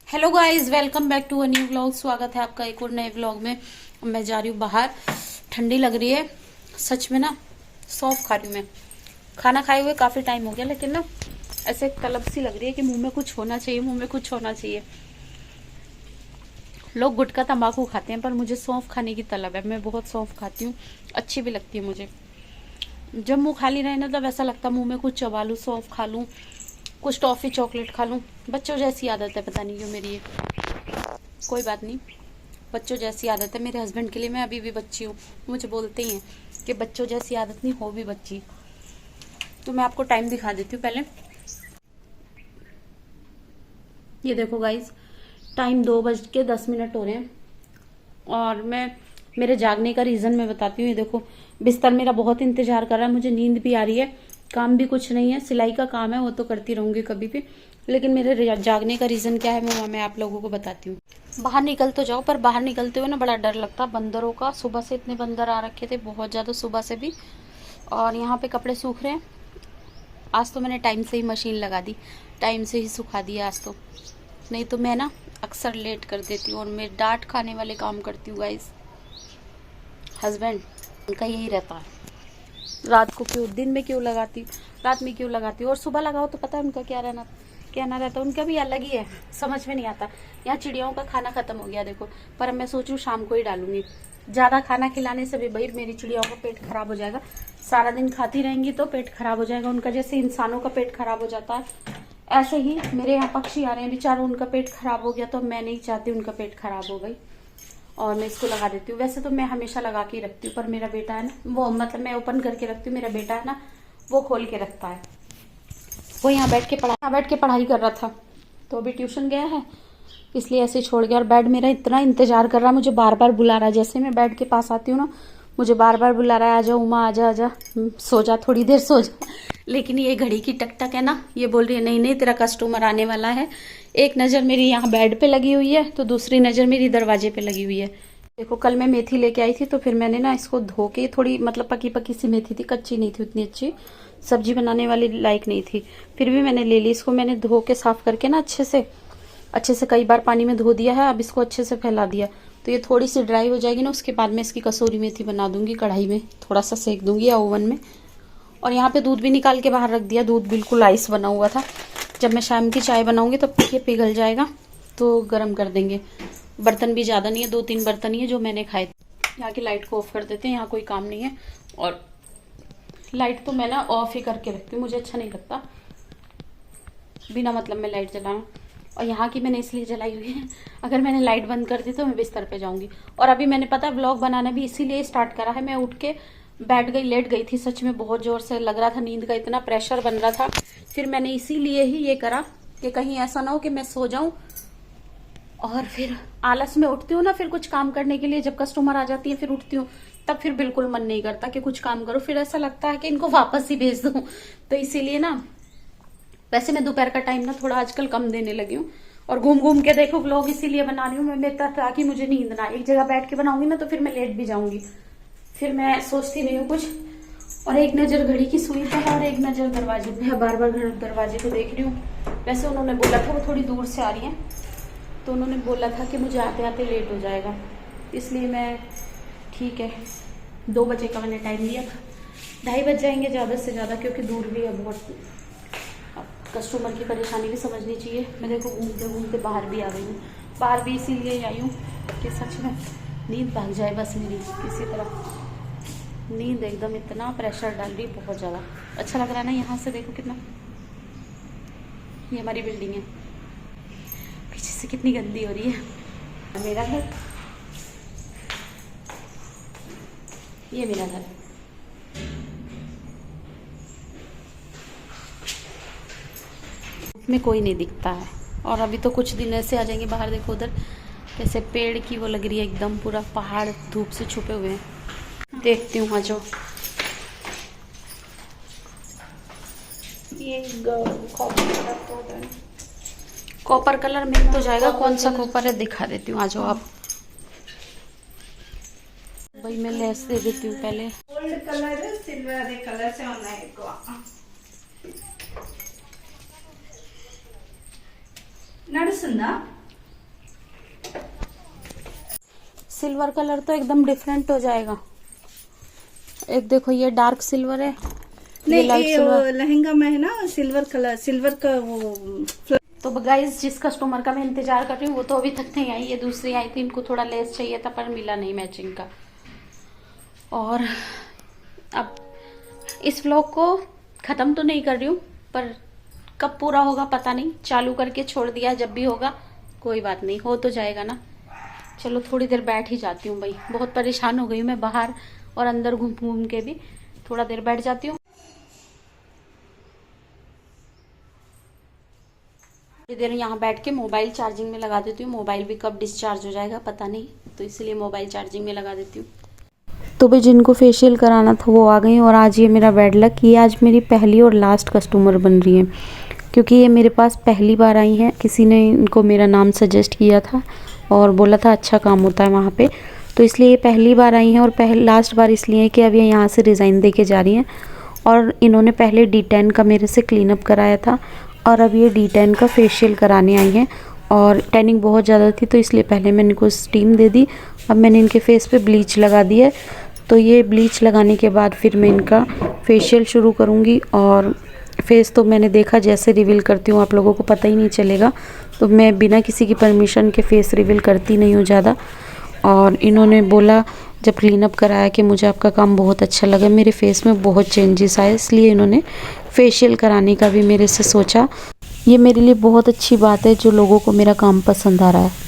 Hello guys, welcome back to a new vlog. स्वागत है आपका एक और नए व्लॉग में। मैं जा रही हूँ बाहर, ठंडी लग रही है सच में ना। सौंफ खा रही हूँ मैं। खाना खाए हुए काफी टाइम हो गया, लेकिन ना ऐसे तलब सी लग रही है कि मुंह में कुछ होना चाहिए, मुंह में कुछ होना चाहिए। लोग गुटखा तंबाकू खाते हैं पर मुझे सौंफ खाने की तलब है। मैं बहुत सौंफ खाती हूँ, अच्छी भी लगती है मुझे। जब मुंह खाली रहे ना तब ऐसा लगता है मुंह में कुछ चबा लूं, सौंफ खा लूं, कुछ टॉफी चॉकलेट खा लूं। बच्चों जैसी आदत है, पता नहीं क्यों मेरी ये। कोई बात नहीं, बच्चों जैसी आदत है मेरे हस्बैंड के लिए। मैं अभी भी बच्ची हूँ, मुझे बोलते ही हैं कि बच्चों जैसी आदत नहीं, हो भी बच्ची। तो मैं आपको टाइम दिखा देती हूँ पहले। ये देखो गाइस, टाइम 2:10 हो रहे हैं। और मैं मेरे जागने का रीजन मैं बताती हूँ। ये देखो, बिस्तर मेरा बहुत इंतजार कर रहा है, मुझे नींद भी आ रही है, काम भी कुछ नहीं है, सिलाई का काम है वो तो करती रहूंगी कभी भी। लेकिन मेरे जागने का रीजन क्या है वो मैं आप लोगों को बताती हूँ। बाहर निकल तो जाओ, पर बाहर निकलते हुए ना बड़ा डर लगता बंदरों का। सुबह से इतने बंदर आ रखे थे, बहुत ज्यादा सुबह से भी। और यहाँ पे कपड़े सूख रहे हैं। आज तो मैंने टाइम से ही मशीन लगा दी, टाइम से ही सुखा दिया आज तो। नहीं तो मैं ना अक्सर लेट कर देती हूँ और मैं डांट खाने वाले काम करती हूँ गाइस। हस्बैंड उनका यही रहता है, रात को क्यों, दिन में क्यों लगाती, रात में क्यों लगाती, और सुबह लगाओ तो पता है उनका क्या कहना रहता है। उनका भी अलग ही है, समझ में नहीं आता। यहाँ चिड़ियों का खाना खत्म हो गया देखो, पर अब मैं सोच रही हूँ शाम को ही डालूंगी। ज्यादा खाना खिलाने से भी भाई मेरी चिड़ियों का पेट खराब हो जाएगा। सारा दिन खाती रहेंगी तो पेट खराब हो जाएगा उनका, जैसे इंसानों का पेट खराब हो जाता है ऐसे ही मेरे यहाँ पक्षी आ रहे हैं बेचारों, उनका पेट खराब हो गया। तो मैं नहीं चाहती उनका पेट खराब हो गई, और मैं इसको लगा देती हूँ। वैसे तो मैं हमेशा लगा के रखती हूँ, पर मेरा बेटा है ना वो, मतलब मैं ओपन करके रखती हूँ, मेरा बेटा है ना वो खोल के रखता है। वो यहाँ बैठ के पढ़ाई कर रहा था, तो अभी ट्यूशन गया है इसलिए ऐसे छोड़ गया। और बेड मेरा इतना इंतजार कर रहा है, मुझे बार बार बुला रहा है। जैसे मैं बेड के पास आती हूँ ना मुझे बार बार बुला रहा है, आजा उमा, आजा आजा, सो जा, थोड़ी देर सो जा। लेकिन ये घड़ी की टक टक है ना, ये बोल रही है नहीं नहीं तेरा कस्टमर आने वाला है। एक नजर मेरी यहाँ बेड पे लगी हुई है तो दूसरी नजर मेरी दरवाजे पे लगी हुई है। देखो, कल मैं मेथी लेके आई थी तो फिर मैंने ना इसको धो के, थोड़ी मतलब पकी पकी सी मेथी थी, कच्ची नहीं थी उतनी अच्छी, सब्जी बनाने वाली लायक नहीं थी। फिर भी मैंने ले ली इसको, मैंने धो के साफ करके ना अच्छे से कई बार पानी में धो दिया है। अब इसको अच्छे से फैला दिया तो ये थोड़ी सी ड्राई हो जाएगी ना, उसके बाद में इसकी कसूरी मेथी बना दूंगी। कढ़ाई में थोड़ा सा सेक दूंगी या ओवन में। और यहाँ पे दूध भी निकाल के बाहर रख दिया, दूध बिल्कुल आइस बना हुआ था। जब मैं शाम की चाय बनाऊंगी तब तक ये पिघल जाएगा तो गर्म कर देंगे। बर्तन भी ज्यादा नहीं है, 2-3 बर्तन ही है जो मैंने खाए थे। यहाँ की लाइट को ऑफ कर देते हैं, यहाँ कोई काम नहीं है। और लाइट तो मैं ना ऑफ ही करके रखती हूँ, मुझे अच्छा नहीं लगता बिना मतलब में लाइट जलाना। और यहाँ की मैंने इसलिए जलाई हुई है, अगर मैंने लाइट बंद कर दी तो मैं बिस्तर पे जाऊंगी। और अभी मैंने पता व्लॉग बनाना भी इसीलिए स्टार्ट करा है। मैं उठ के बैठ गई, लेट गई थी सच में, बहुत जोर से लग रहा था, नींद का इतना प्रेशर बन रहा था। फिर मैंने इसीलिए ही ये करा कि कहीं ऐसा ना हो कि मैं सो जाऊं और फिर आलस में उठती हूँ ना, फिर कुछ काम करने के लिए जब कस्टमर आ जाती है फिर उठती हूँ, तब फिर बिल्कुल मन नहीं करता कि कुछ काम करो, फिर ऐसा लगता है कि इनको वापस ही भेज दूं। तो इसीलिए ना, वैसे मैं दोपहर का टाइम ना थोड़ा आजकल कम देने लगी हूँ। और घूम घूम के देखो व्लॉग इसीलिए बना रही हूँ मैं, ताकि मुझे नींद ना, एक जगह बैठ के बनाऊंगी ना तो फिर मैं लेट भी जाऊंगी, फिर मैं सोचती नहीं हूँ कुछ। और एक नजर घड़ी की सुई पे है और एक नजर दरवाजे पे है, बार बार दरवाजे को देख रही हूँ। वैसे उन्होंने बोला था, वो थोड़ी दूर से आ रही है तो उन्होंने बोला था कि मुझे आते आते लेट हो जाएगा, इसलिए मैं ठीक है 2 बजे का मैंने टाइम दिया था। 2:30 बज जाएंगे ज़्यादा से ज़्यादा, क्योंकि दूर भी है बहुत। अब कस्टमर की परेशानी भी समझनी चाहिए। मैं देखो घूमते घूमते बाहर भी आ गई हूँ, बाहर भी इसीलिए आई हूँ कि सच में नींद भाग जाए बस मेरी किसी तरह। नींद एकदम इतना प्रेशर डाल रही बहुत ज़्यादा। अच्छा लग रहा है ना, यहाँ से देखो कितना, ये हमारी बिल्डिंग है, पीछे से कितनी गंदी हो रही है। मेरा घर, ये मेरा घर। में कोई नहीं दिखता है। और अभी तो कुछ दिन ऐसे आ जाएंगे बाहर, देखो उधर कैसे पेड़ की वो लग रही है, एकदम पूरा पहाड़ धूप से छुपे हुए हैं। देखती हूँ आज ये कॉपर कलर मिल तो जाएगा, कौन सा कॉपर है दिखा देती हूँ, आ जाओ आप। भाई मैं लेस दे देती हूँ पहले। गोल्ड कलर सिल्वर कलर से होना है నడుస్తుందా सिल्वर कलर तो एकदम डिफरेंट हो जाएगा। एक देखो ये डार्क सिल्वर है, ये नहीं लाइट ये सिल्वर। वो लहंगा में है ना सिल्वर कलर, सिल्वर का वो। तो गाइस जिस कस्टमर का मैं इंतजार कर रही हूँ वो तो अभी तक नहीं आई, ये दूसरी आई थी, इनको थोड़ा लेस चाहिए था पर मिला नहीं मैचिंग का। और अब इस व्लॉग को ख़त्म तो नहीं कर रही हूँ, पर कब पूरा होगा पता नहीं, चालू करके छोड़ दिया, जब भी होगा कोई बात नहीं, हो तो जाएगा ना। चलो थोड़ी देर बैठ ही जाती हूँ भाई, बहुत परेशान हो गई हूँ मैं, बाहर और अंदर घूम घूम के भी, थोड़ा देर बैठ जाती हूँ। थोड़ी देर यहाँ बैठ के मोबाइल चार्जिंग में लगा देती हूँ, मोबाइल भी कब डिस्चार्ज हो जाएगा पता नहीं, तो इसलिए मोबाइल चार्जिंग में लगा देती हूँ। तो भाई जिनको फेशियल कराना था वो आ गई, और आज ये मेरा बैड लक, ये आज मेरी पहली और लास्ट कस्टमर बन रही है, क्योंकि ये मेरे पास पहली बार आई हैं। किसी ने इनको मेरा नाम सजेस्ट किया था और बोला था अच्छा काम होता है वहाँ पे, तो इसलिए ये पहली बार आई हैं। और लास्ट बार इसलिए कि अब ये यहाँ से रिज़ाइन दे के जा रही हैं, और इन्होंने पहले D10 का मेरे से क्लीन अप कराया था, और अब ये D10 का फेशियल कराने आई हैं। और टैनिंग बहुत ज़्यादा थी तो इसलिए पहले मैंने इनको स्टीम दे दी, अब मैंने इनके फेस पे ब्लीच लगा दी है। तो ये ब्लीच लगाने के बाद फिर मैं इनका फेशियल शुरू करूँगी। और फेस तो मैंने देखा जैसे रिवील करती हूँ आप लोगों को पता ही नहीं चलेगा, तो मैं बिना किसी की परमिशन के फेस रिवील करती नहीं हूँ ज़्यादा। और इन्होंने बोला जब क्लीन अप कराया कि मुझे आपका काम बहुत अच्छा लगा, मेरे फेस में बहुत चेंजेस आए, इसलिए इन्होंने फेशियल कराने का भी मेरे से सोचा। ये मेरे लिए बहुत अच्छी बात है जो लोगों को मेरा काम पसंद आ रहा है।